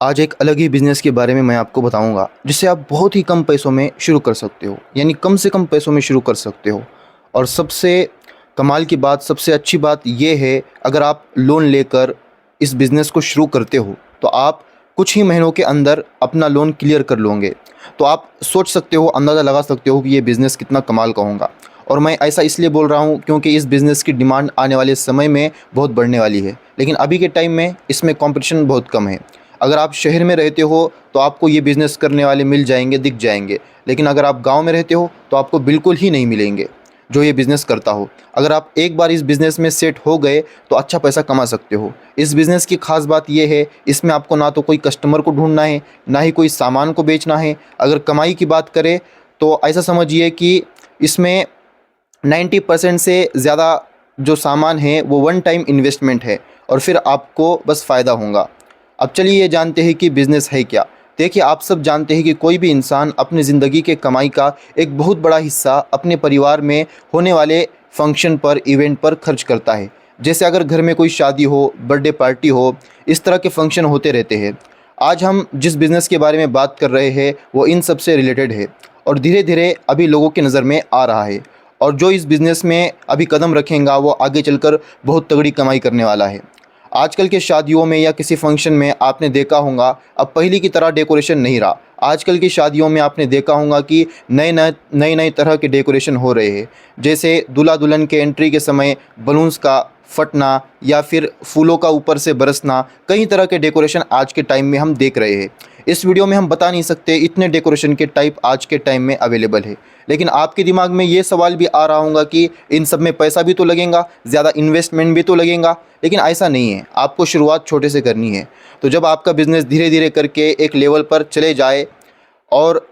आज एक अलग ही बिज़नेस के बारे में मैं आपको बताऊंगा जिससे आप बहुत ही कम पैसों में शुरू कर सकते हो, यानी कम से कम पैसों में शुरू कर सकते हो। और सबसे कमाल की बात, सबसे अच्छी बात ये है, अगर आप लोन लेकर इस बिज़नेस को शुरू करते हो तो आप कुछ ही महीनों के अंदर अपना लोन क्लियर कर लोगे। तो आप सोच सकते हो, अंदाज़ा लगा सकते हो कि ये बिज़नेस कितना कमाल का होगा। और मैं ऐसा इसलिए बोल रहा हूँ क्योंकि इस बिज़नेस की डिमांड आने वाले समय में बहुत बढ़ने वाली है, लेकिन अभी के टाइम में इसमें कंपटीशन बहुत कम है। अगर आप शहर में रहते हो तो आपको ये बिज़नेस करने वाले मिल जाएंगे, दिख जाएंगे, लेकिन अगर आप गांव में रहते हो तो आपको बिल्कुल ही नहीं मिलेंगे जो ये बिज़नेस करता हो। अगर आप एक बार इस बिज़नेस में सेट हो गए तो अच्छा पैसा कमा सकते हो। इस बिज़नेस की ख़ास बात यह है, इसमें आपको ना तो कोई कस्टमर को ढूंढना है, ना ही कोई सामान को बेचना है। अगर कमाई की बात करें तो ऐसा समझिए कि इसमें 90% से ज़्यादा जो सामान है वो वन टाइम इन्वेस्टमेंट है और फिर आपको बस फ़ायदा होगा। अब चलिए ये जानते हैं कि बिज़नेस है क्या। देखिए, आप सब जानते हैं कि कोई भी इंसान अपनी ज़िंदगी के कमाई का एक बहुत बड़ा हिस्सा अपने परिवार में होने वाले फंक्शन पर, इवेंट पर खर्च करता है। जैसे अगर घर में कोई शादी हो, बर्थडे पार्टी हो, इस तरह के फंक्शन होते रहते हैं। आज हम जिस बिज़नेस के बारे में बात कर रहे हैं वो इन सब से रिलेटेड है और धीरे धीरे अभी लोगों की नज़र में आ रहा है। और जो इस बिज़नेस में अभी कदम रखेगा वो आगे चलकर बहुत तगड़ी कमाई करने वाला है। आजकल के शादियों में या किसी फंक्शन में आपने देखा होगा, अब पहले की तरह डेकोरेशन नहीं रहा। आजकल की शादियों में आपने देखा होगा कि नए नए तरह के डेकोरेशन हो रहे हैं। जैसे दूल्हा दुल्हन के एंट्री के समय बलून्स का फटना या फिर फूलों का ऊपर से बरसना, कई तरह के डेकोरेशन आज के टाइम में हम देख रहे हैं। इस वीडियो में हम बता नहीं सकते इतने डेकोरेशन के टाइप आज के टाइम में अवेलेबल है, लेकिन आपके दिमाग में ये सवाल भी आ रहा होगा कि इन सब में पैसा भी तो लगेगा, ज़्यादा इन्वेस्टमेंट भी तो लगेगा। लेकिन ऐसा नहीं है, आपको शुरुआत छोटे से करनी है। तो जब आपका बिज़नेस धीरे धीरे करके एक लेवल पर चले जाए और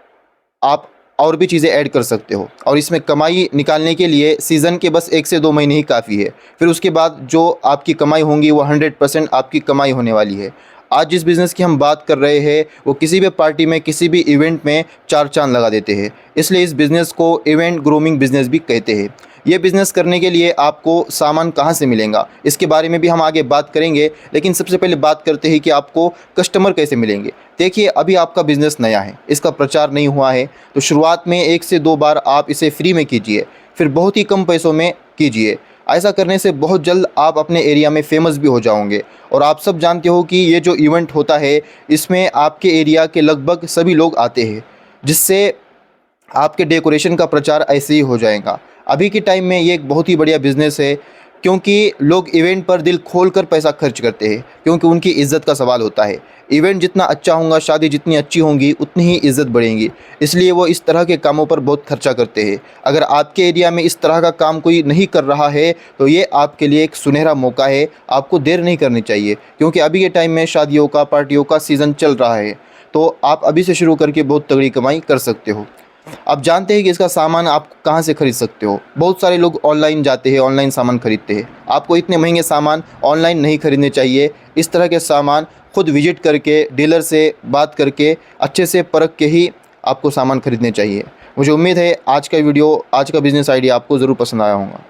आप और भी चीज़ें ऐड कर सकते हो, और इसमें कमाई निकालने के लिए सीज़न के बस 1 से 2 महीने ही काफ़ी है। फिर उसके बाद जो आपकी कमाई होंगी वो 100% आपकी कमाई होने वाली है। आज जिस बिज़नेस की हम बात कर रहे हैं वो किसी भी पार्टी में, किसी भी इवेंट में चार चांद लगा देते हैं। इसलिए इस बिज़नेस को इवेंट ग्रूमिंग बिज़नेस भी कहते हैं। ये बिज़नेस करने के लिए आपको सामान कहाँ से मिलेगा, इसके बारे में भी हम आगे बात करेंगे, लेकिन सबसे पहले बात करते हैं कि आपको कस्टमर कैसे मिलेंगे। देखिए, अभी आपका बिज़नेस नया है, इसका प्रचार नहीं हुआ है, तो शुरुआत में 1 से 2 बार आप इसे फ्री में कीजिए, फिर बहुत ही कम पैसों में कीजिए। ऐसा करने से बहुत जल्द आप अपने एरिया में फ़ेमस भी हो जाओगे। और आप सब जानते हो कि ये जो इवेंट होता है इसमें आपके एरिया के लगभग सभी लोग आते हैं, जिससे आपके डेकोरेशन का प्रचार ऐसे ही हो जाएगा। अभी के टाइम में ये एक बहुत ही बढ़िया बिज़नेस है, क्योंकि लोग इवेंट पर दिल खोल कर पैसा खर्च करते हैं, क्योंकि उनकी इज़्ज़त का सवाल होता है। इवेंट जितना अच्छा होगा, शादी जितनी अच्छी होंगी, उतनी ही इज़्ज़त बढ़ेगी, इसलिए वो इस तरह के कामों पर बहुत खर्चा करते हैं। अगर आपके एरिया में इस तरह का काम कोई नहीं कर रहा है तो ये आपके लिए एक सुनहरा मौका है। आपको देर नहीं करनी चाहिए, क्योंकि अभी के टाइम में शादियों का, पार्टियों का सीज़न चल रहा है। तो आप अभी से शुरू करके बहुत तगड़ी कमाई कर सकते हो। आप जानते हैं कि इसका सामान आप कहाँ से खरीद सकते हो। बहुत सारे लोग ऑनलाइन जाते हैं, ऑनलाइन सामान खरीदते हैं। आपको इतने महंगे सामान ऑनलाइन नहीं खरीदने चाहिए। इस तरह के सामान खुद विजिट करके, डीलर से बात करके, अच्छे से परख के ही आपको सामान खरीदने चाहिए। मुझे उम्मीद है आज का वीडियो, आज का बिज़नेस आइडिया आपको ज़रूर पसंद आया होगा।